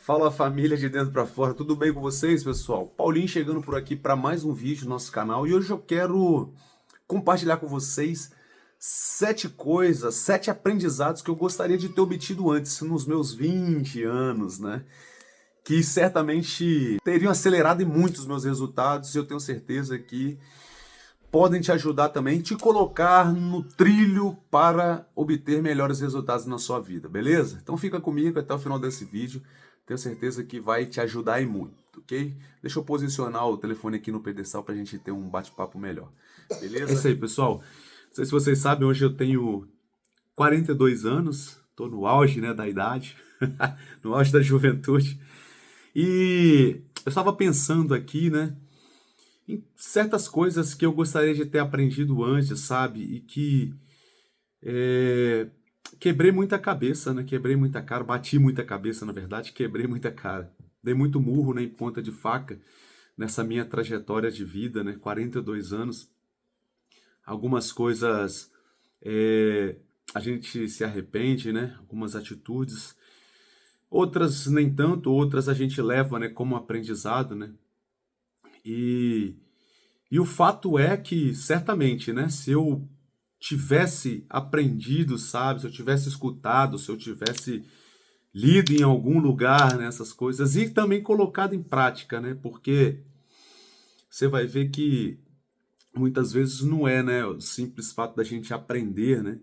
Fala família de dentro para fora, tudo bem com vocês, pessoal? Paulinho chegando por aqui para mais um vídeo do nosso canal e hoje eu quero compartilhar com vocês 7 coisas, 7 aprendizados que eu gostaria de ter obtido antes, nos meus 20 anos, né? Que certamente teriam acelerado em muito os meus resultados e eu tenho certeza que podem te ajudar também, te colocar no trilho para obter melhores resultados na sua vida, beleza? Então fica comigo até o final desse vídeo, tenho certeza que vai te ajudar e muito, ok? Deixa eu posicionar o telefone aqui no pedestal para a gente ter um bate-papo melhor, beleza? É isso aí, pessoal. Não sei se vocês sabem, hoje eu tenho 42 anos, estou no auge, né, da idade, no auge da juventude, e eu estava pensando aqui, né, em certas coisas que eu gostaria de ter aprendido antes, sabe? E que quebrei muita cabeça, né? Quebrei muita cara, bati muita cabeça, na verdade, quebrei muita cara. Dei muito murro, né, em ponta de faca nessa minha trajetória de vida, né? 42 anos. Algumas coisas a gente se arrepende, né? Algumas atitudes. Outras nem tanto, outras a gente leva, né, como aprendizado, né? E o fato é que, certamente, né, se eu tivesse aprendido, sabe, se eu tivesse escutado, se eu tivesse lido em algum lugar nessas coisas e também colocado em prática, né, porque você vai ver que muitas vezes não é, né, o simples fato da gente aprender, né,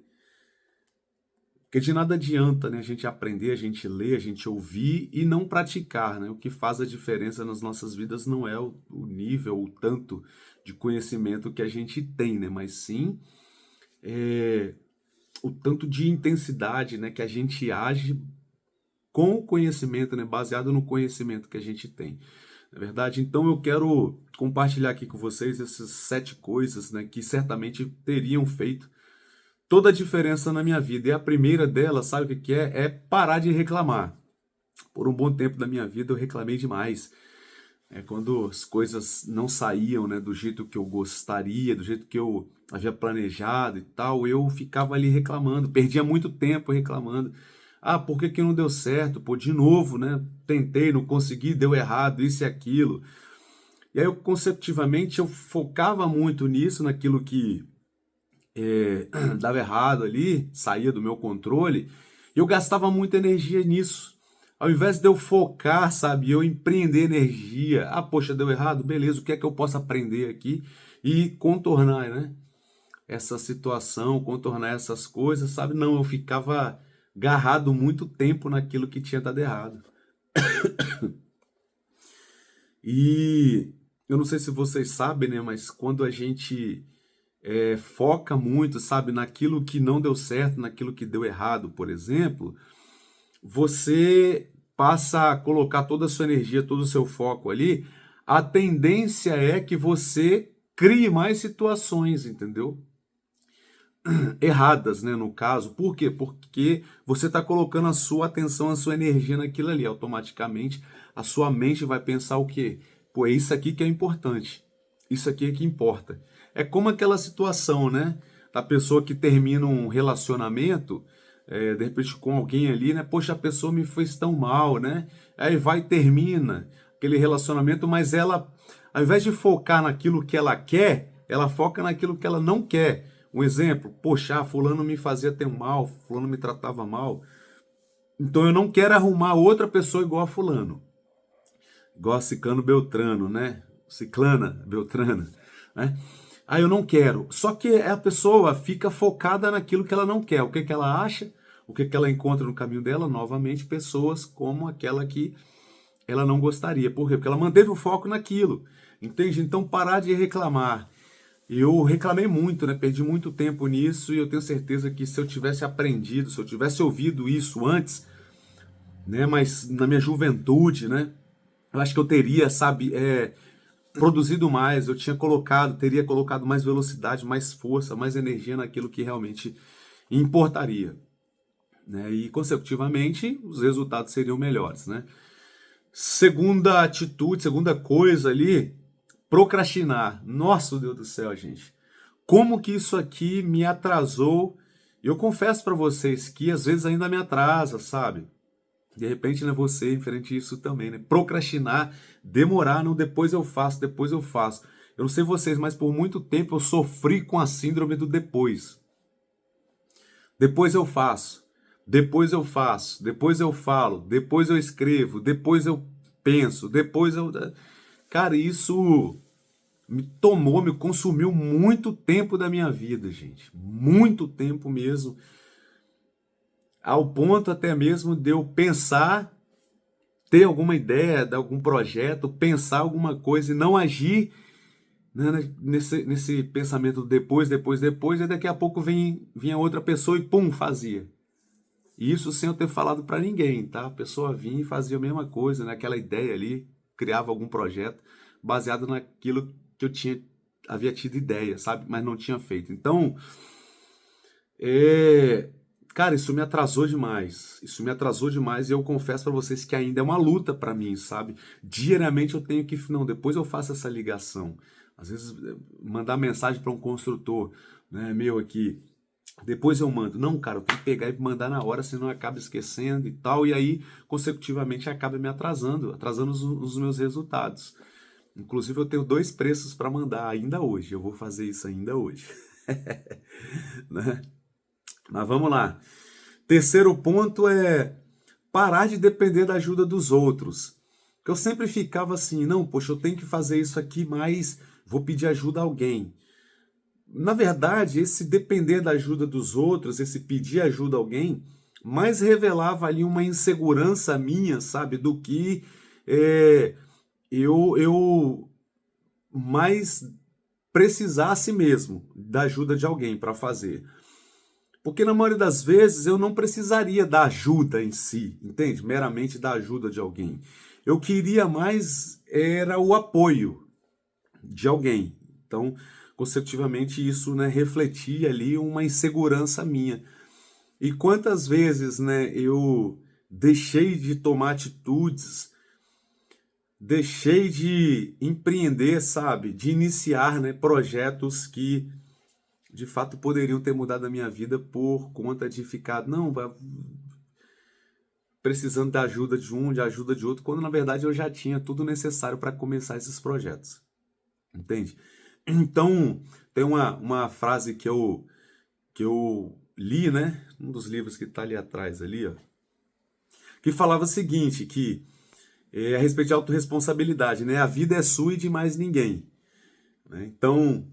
porque de nada adianta, né, a gente aprender, a gente ler, a gente ouvir e não praticar, né? O que faz a diferença nas nossas vidas não é o nível, o tanto de conhecimento que a gente tem, né? Mas sim o tanto de intensidade, né, que a gente age com o conhecimento, né, baseado no conhecimento que a gente tem. Na verdade, então eu quero compartilhar aqui com vocês essas 7 coisas, né, que certamente teriam feito toda a diferença na minha vida. E a primeira delas, sabe o que é? É parar de reclamar. Por um bom tempo da minha vida eu reclamei demais. Quando as coisas não saíam, né, do jeito que eu gostaria, do jeito que eu havia planejado e tal, eu ficava ali reclamando, perdia muito tempo reclamando. Ah, por que que não deu certo? Pô, de novo, né? Tentei, não consegui, deu errado, isso e aquilo. E aí eu, conceptivamente, eu focava muito nisso, naquilo que dava errado ali, saía do meu controle, e eu gastava muita energia nisso. Ao invés de eu focar, sabe, eu empreender energia. Ah, poxa, deu errado? Beleza, o que é que eu posso aprender aqui e contornar, né? Essa situação, contornar essas coisas, sabe? Não, eu ficava agarrado muito tempo naquilo que tinha dado errado. E eu não sei se vocês sabem, né? Mas quando a gente foca muito, sabe, naquilo que não deu certo, naquilo que deu errado, por exemplo, você passa a colocar toda a sua energia, todo o seu foco ali, a tendência é que você crie mais situações, entendeu? Erradas, né, no caso. Por quê? Porque você está colocando a sua atenção, a sua energia naquilo ali. Automaticamente, a sua mente vai pensar o quê? Pô, é isso aqui que é importante. Isso aqui é que importa. É como aquela situação, né? Da pessoa que termina um relacionamento, de repente com alguém ali, né? Poxa, a pessoa me fez tão mal, né? Aí vai e termina aquele relacionamento, mas ela, ao invés de focar naquilo que ela quer, ela foca naquilo que ela não quer. Um exemplo, poxa, fulano me fazia ter mal, fulano me tratava mal, então eu não quero arrumar outra pessoa igual a fulano. Igual a Ciclano Beltrano, né? Ciclana Beltrana, né? Aí eu não quero. Só que a pessoa fica focada naquilo que ela não quer. O que que ela acha? O que que ela encontra no caminho dela? Novamente, pessoas como aquela que ela não gostaria. Por quê? Porque ela manteve o foco naquilo. Entende? Então, parar de reclamar. Eu reclamei muito, né? Perdi muito tempo nisso e eu tenho certeza que se eu tivesse aprendido, se eu tivesse ouvido isso antes, né? Mas na minha juventude, né? Eu acho que eu teria, sabe, produzido mais, eu teria colocado mais velocidade, mais força, mais energia naquilo que realmente importaria, né? E consecutivamente os resultados seriam melhores, né? Segunda atitude, segunda coisa ali, procrastinar. Nossa, Deus do céu, gente. Como que isso aqui me atrasou? Eu confesso para vocês que às vezes ainda me atrasa, sabe? De repente, né, você enfrente isso também, né? Procrastinar, demorar, não, depois eu faço, depois eu faço. Eu não sei vocês, mas por muito tempo eu sofri com a síndrome do depois. Depois eu faço, depois eu faço, depois eu falo, depois eu escrevo, depois eu penso, depois eu. Cara, isso me consumiu muito tempo da minha vida, gente. Muito tempo mesmo. Ao ponto até mesmo de eu pensar, ter alguma ideia de algum projeto, pensar alguma coisa e não agir, né, nesse pensamento depois, e daqui a pouco vinha outra pessoa e pum, fazia. E isso sem eu ter falado para ninguém, tá? A pessoa vinha e fazia a mesma coisa, naquela ideia ali, criava algum projeto baseado naquilo que havia tido ideia, sabe? Mas não tinha feito. Então, cara, isso me atrasou demais. Isso me atrasou demais e eu confesso para vocês que ainda é uma luta para mim, sabe? Diariamente eu tenho que, não, depois eu faço essa ligação. Às vezes mandar mensagem para um construtor, né, meu aqui, depois eu mando. Não, cara, eu tenho que pegar e mandar na hora, senão eu acabo esquecendo e tal, e aí consecutivamente acaba me atrasando os meus resultados. Inclusive eu tenho 2 preços para mandar ainda hoje. Eu vou fazer isso ainda hoje. Né? Mas vamos lá. Terceiro ponto é parar de depender da ajuda dos outros. Porque eu sempre ficava assim, não, poxa, eu tenho que fazer isso aqui, mas vou pedir ajuda a alguém. Na verdade, esse depender da ajuda dos outros, esse pedir ajuda a alguém, mais revelava ali uma insegurança minha, sabe, do que eu mais precisasse mesmo da ajuda de alguém para fazer. Porque na maioria das vezes eu não precisaria da ajuda em si, entende? Meramente da ajuda de alguém. Eu queria mais era o apoio de alguém. Então, consecutivamente, isso, né, refletia ali uma insegurança minha. E quantas vezes, né, eu deixei de tomar atitudes, deixei de empreender, sabe? De iniciar, né, projetos que de fato poderiam ter mudado a minha vida por conta de ficar, não, precisando da ajuda de um, de ajuda de outro, quando na verdade eu já tinha tudo necessário para começar esses projetos. Entende? Então, tem uma frase que eu li, né? Um dos livros que está ali atrás, ali, ó, que falava o seguinte, que a respeito de autorresponsabilidade, né? A vida é sua e de mais ninguém. Né? Então,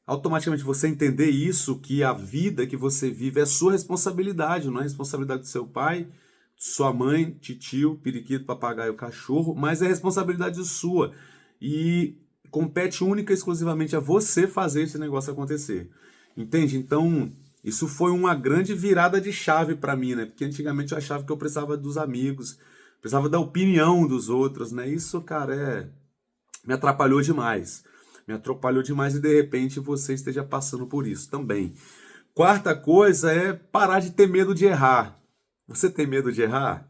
automaticamente você entender isso, que a vida que você vive é sua responsabilidade, não é responsabilidade do seu pai, sua mãe, titio, periquito, papagaio, cachorro, mas é responsabilidade sua. E compete única e exclusivamente a você fazer esse negócio acontecer. Entende? Então, isso foi uma grande virada de chave para mim, né? Porque antigamente eu achava que eu precisava dos amigos, precisava da opinião dos outros, né? Isso, cara, me atrapalhou demais. Me atrapalhou demais e de repente você esteja passando por isso também. Quarta coisa é parar de ter medo de errar. Você tem medo de errar?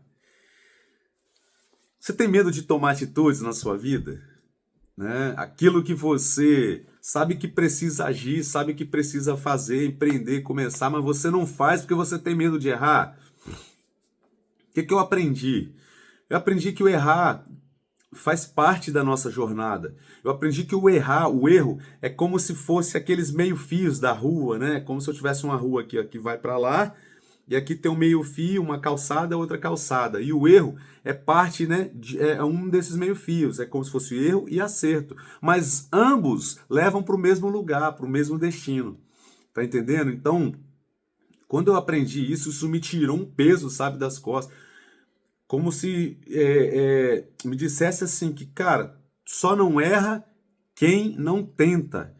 Você tem medo de tomar atitudes na sua vida? Né? Aquilo que você sabe que precisa agir, sabe que precisa fazer, empreender, começar, mas você não faz porque você tem medo de errar. O que eu aprendi? Eu aprendi que o errar faz parte da nossa jornada. Eu aprendi que o erro é como se fosse aqueles meio-fios da rua, né? Como se eu tivesse uma rua aqui, ó, que vai para lá, e aqui tem um meio-fio, uma calçada, outra calçada. E o erro é parte, né, é um desses meio-fios. É como se fosse erro e acerto. Mas ambos levam para o mesmo lugar, para o mesmo destino. Tá entendendo? Então, quando eu aprendi isso, isso me tirou um peso, sabe, das costas. Como se me dissesse assim que, cara, só não erra quem não tenta.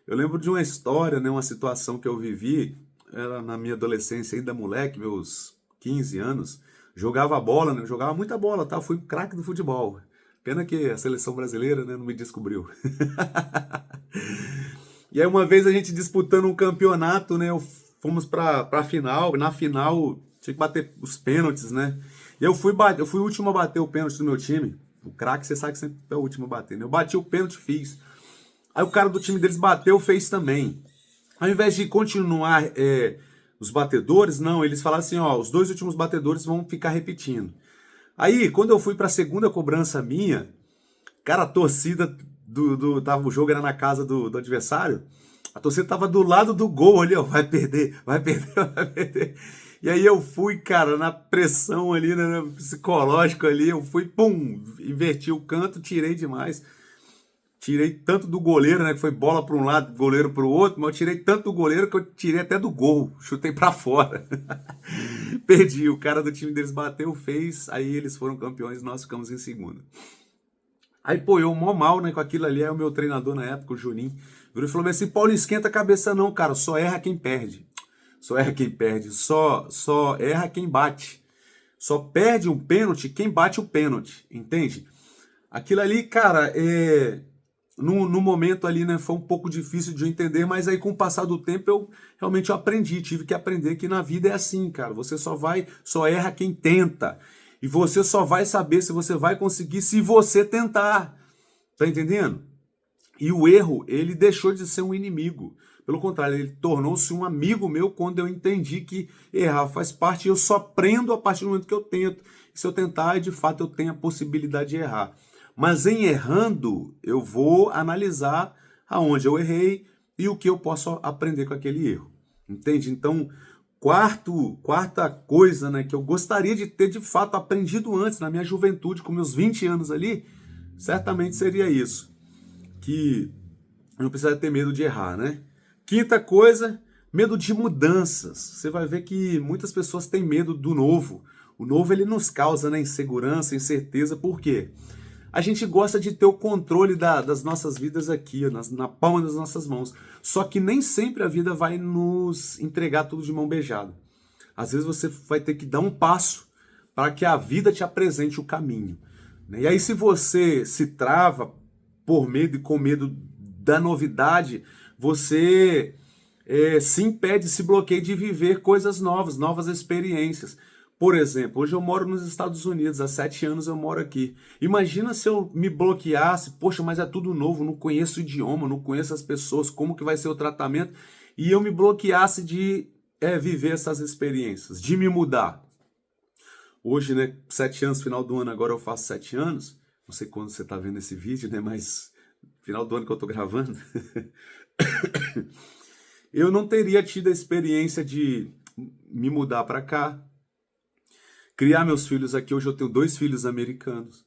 Eu lembro de uma história, né, uma situação que eu vivi, era na minha adolescência ainda moleque, meus 15 anos, jogava bola, né, eu jogava muita bola, tá? Eu fui craque do futebol. Pena que a seleção brasileira, né, não me descobriu. E aí uma vez a gente disputando um campeonato, né, fomos pra final, na final tinha que bater os pênaltis, né? E eu fui o último a bater o pênalti do meu time. O craque, você sabe que sempre é o último a bater, né? Eu bati o pênalti, fiz. Aí o cara do time deles bateu, fez também. Ao invés de continuar os batedores, não, eles falaram assim, ó, os 2 últimos batedores vão ficar repetindo. Aí, quando eu fui para a segunda cobrança minha, cara, a torcida tava, o jogo era na casa do adversário, a torcida tava do lado do gol ali, ó, vai perder, vai perder, vai perder. E aí eu fui, cara, na pressão ali, né, no psicológico ali, eu fui, pum, inverti o canto, tirei demais. Tirei tanto do goleiro, né, que foi bola para um lado, goleiro para o outro, mas eu tirei tanto do goleiro que eu tirei até do gol, chutei para fora. Perdi, o cara do time deles bateu, fez, aí eles foram campeões, nós ficamos em segundo. Aí, pô, eu mó mal, né, com aquilo ali, aí o meu treinador na época, o Juninho, virou e falou assim, Paulo, esquenta a cabeça não, cara, só erra quem perde. Só erra quem perde, só erra quem bate. Só perde um pênalti quem bate o pênalti, entende? Aquilo ali, cara, no momento ali, né, foi um pouco difícil de eu entender, mas aí com o passar do tempo eu realmente aprendi, tive que aprender que na vida é assim, cara, você só erra quem tenta, e você só vai saber se você vai conseguir se você tentar, tá entendendo? E o erro, ele deixou de ser um inimigo, pelo contrário, ele tornou-se um amigo meu quando eu entendi que errar faz parte, e eu só aprendo a partir do momento que eu tento, e se eu tentar, de fato eu tenho a possibilidade de errar. Mas em errando, eu vou analisar aonde eu errei e o que eu posso aprender com aquele erro. Entende? Então, quarta coisa, né, que eu gostaria de ter de fato aprendido antes, na minha juventude, com meus 20 anos ali, certamente seria isso. Que eu não precisaria ter medo de errar, né? Quinta coisa, medo de mudanças. Você vai ver que muitas pessoas têm medo do novo. O novo ele nos causa, né, insegurança, incerteza. Por quê? A gente gosta de ter o controle das nossas vidas aqui, na palma das nossas mãos. Só que nem sempre a vida vai nos entregar tudo de mão beijada. Às vezes você vai ter que dar um passo para que a vida te apresente o caminho, né? E aí se você se trava por medo e com medo da novidade, você se impede, se bloqueia de viver coisas novas, novas experiências. Por exemplo, hoje eu moro nos Estados Unidos, há 7 anos eu moro aqui. Imagina se eu me bloqueasse, poxa, mas é tudo novo, não conheço o idioma, não conheço as pessoas, como que vai ser o tratamento, e eu me bloqueasse de viver essas experiências, de me mudar. Hoje, né, 7 anos, final do ano, agora eu faço 7 anos, não sei quando você está vendo esse vídeo, né, mas final do ano que eu estou gravando, eu não teria tido a experiência de me mudar para cá, criar meus filhos aqui. Hoje eu tenho 2 filhos americanos.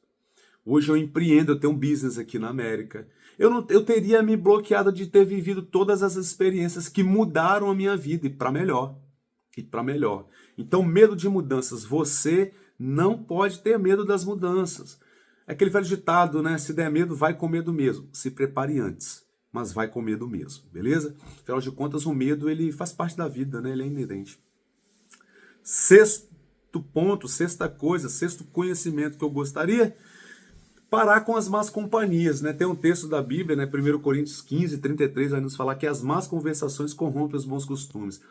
Hoje eu empreendo, eu tenho um business aqui na América. Eu teria me bloqueado de ter vivido todas as experiências que mudaram a minha vida e para melhor. E para melhor. Então, medo de mudanças. Você não pode ter medo das mudanças. É aquele velho ditado, né? Se der medo, vai com medo mesmo. Se prepare antes, mas vai com medo mesmo, beleza? Afinal de contas, o medo ele faz parte da vida, né? Ele é inerente. Sexto ponto, sexta coisa, sexto conhecimento que eu gostaria, parar com as más companhias, né? Tem um texto da Bíblia, né? 1 Coríntios 15, 33, vai nos falar que as más conversações corrompem os bons costumes.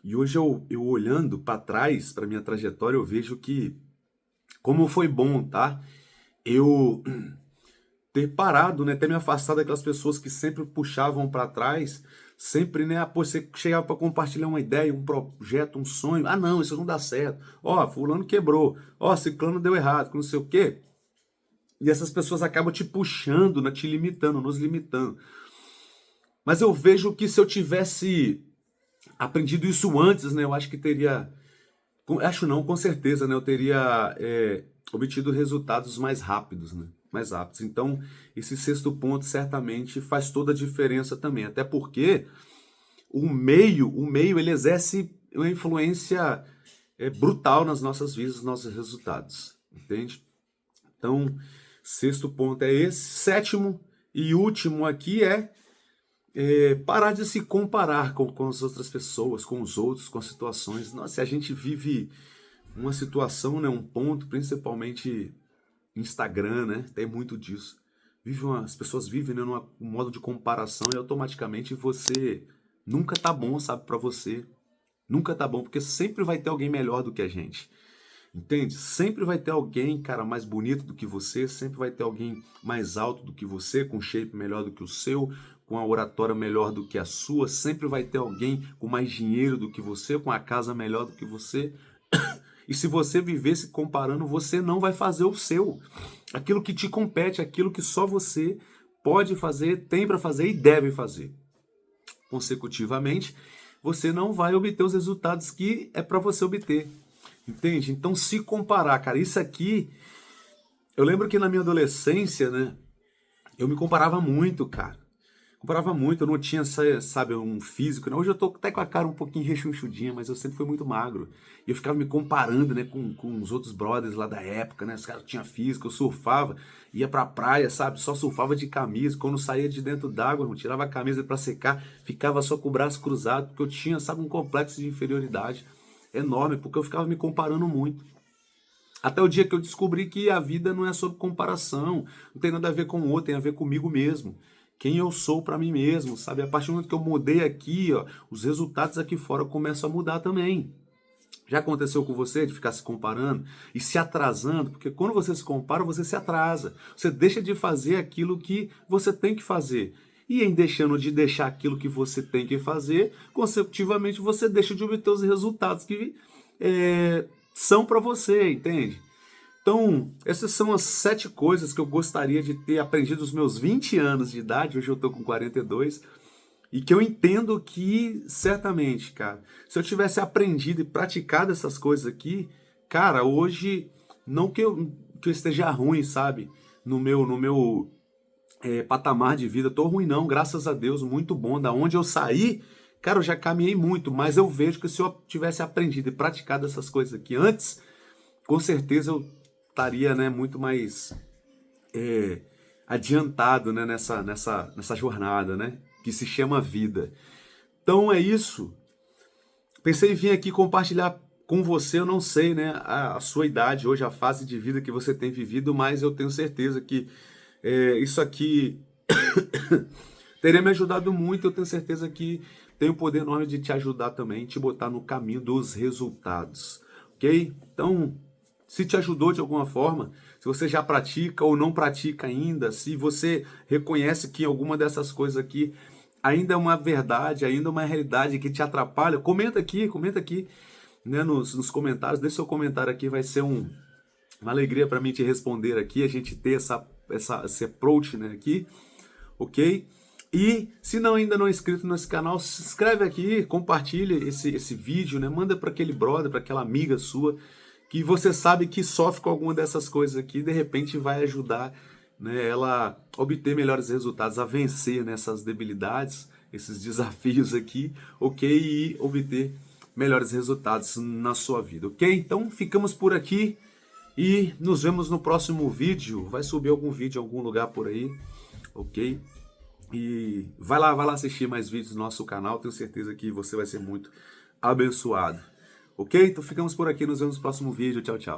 E hoje eu olhando para trás, para minha trajetória, eu vejo que como foi bom, tá? Eu ter parado, né? Ter me afastado daquelas pessoas que sempre puxavam para trás, sempre, né? Pô, você chegava para compartilhar uma ideia, um projeto, um sonho. Ah, não, isso não dá certo. Ó, fulano quebrou. Ó, ciclano deu errado, que não sei o quê. E essas pessoas acabam te puxando, né? Te limitando, nos limitando. Mas eu vejo que se eu tivesse aprendido isso antes, né? Eu acho que teria... Acho não, com certeza, né? Eu teria obtido resultados mais rápidos, né? Mais rápidos. Então, esse sexto ponto certamente faz toda a diferença também. Até porque o meio ele exerce uma influência brutal nas nossas vidas, nos nossos resultados. Entende? Então, sexto ponto é esse. Sétimo e último aqui parar de se comparar com as outras pessoas, com os outros, com as situações. Nossa, se a gente vive uma situação, né, um ponto, principalmente Instagram, né, tem muito disso. As pessoas vivem, né, num modo de comparação e automaticamente você nunca tá bom, sabe, para você. Nunca tá bom, porque sempre vai ter alguém melhor do que a gente. Entende? Sempre vai ter alguém, cara, mais bonito do que você, sempre vai ter alguém mais alto do que você, com shape melhor do que o seu, com a oratória melhor do que a sua, sempre vai ter alguém com mais dinheiro do que você, com a casa melhor do que você. E se você viver se comparando, você não vai fazer o seu. Aquilo que te compete, aquilo que só você pode fazer, tem para fazer e deve fazer. Consecutivamente, você não vai obter os resultados que é para você obter. Entende? Então, se comparar, cara, isso aqui... Eu lembro que na minha adolescência, né, eu me comparava muito, cara. Comparava muito, eu não tinha, sabe, um físico, né? Hoje eu tô até com a cara um pouquinho rechonchudinha, mas eu sempre fui muito magro. E eu ficava me comparando, né, com os outros brothers lá da época, né? Os caras tinham físico, eu surfava, ia pra praia, sabe? Só surfava de camisa. Quando saía de dentro d'água, eu tirava a camisa pra secar, ficava só com o braço cruzado, porque eu tinha, sabe, um complexo de inferioridade enorme, porque eu ficava me comparando muito. Até o dia que eu descobri que a vida não é sobre comparação, não tem nada a ver com o outro, tem a ver comigo mesmo. Quem eu sou para mim mesmo, sabe? A partir do momento que eu mudei aqui, ó, os resultados aqui fora começam a mudar também. Já aconteceu com você de ficar se comparando e se atrasando? Porque quando você se compara, você se atrasa. Você deixa de fazer aquilo que você tem que fazer. E em deixando de deixar aquilo que você tem que fazer, consecutivamente você deixa de obter os resultados que são para você, entende? Então, essas são as 7 coisas que eu gostaria de ter aprendido aos meus 20 anos de idade, hoje eu tô com 42, e que eu entendo que, certamente, cara, se eu tivesse aprendido e praticado essas coisas aqui, cara, hoje, não que eu esteja ruim, sabe, no meu patamar de vida, tô ruim não, graças a Deus, muito bom, da onde eu saí, cara, eu já caminhei muito, mas eu vejo que se eu tivesse aprendido e praticado essas coisas aqui antes, com certeza eu estaria, né, muito mais adiantado, né, nessa jornada, né, que se chama vida. Então é isso. Pensei em vir aqui compartilhar com você, eu não sei, né, a sua idade hoje, a fase de vida que você tem vivido, mas eu tenho certeza que isso aqui teria me ajudado muito, eu tenho certeza que tem o poder enorme de te ajudar também, te botar no caminho dos resultados, ok? Então, se te ajudou de alguma forma, se você já pratica ou não pratica ainda, se você reconhece que alguma dessas coisas aqui ainda é uma verdade, ainda é uma realidade que te atrapalha, comenta aqui, né, nos comentários, deixa seu comentário aqui, vai ser uma alegria para mim te responder aqui, a gente ter esse approach, né, aqui, ok? E se ainda não é inscrito nesse canal, se inscreve aqui, compartilha esse vídeo, né, manda para aquele brother, para aquela amiga sua, que você sabe que sofre com alguma dessas coisas aqui, de repente vai ajudar, né, ela a obter melhores resultados, a vencer nessas debilidades, esses desafios aqui, ok? E obter melhores resultados na sua vida, ok? Então ficamos por aqui e nos vemos no próximo vídeo. Vai subir algum vídeo em algum lugar por aí, ok? E vai lá assistir mais vídeos do nosso canal, tenho certeza que você vai ser muito abençoado. Ok? Então ficamos por aqui, nos vemos no próximo vídeo. Tchau, tchau.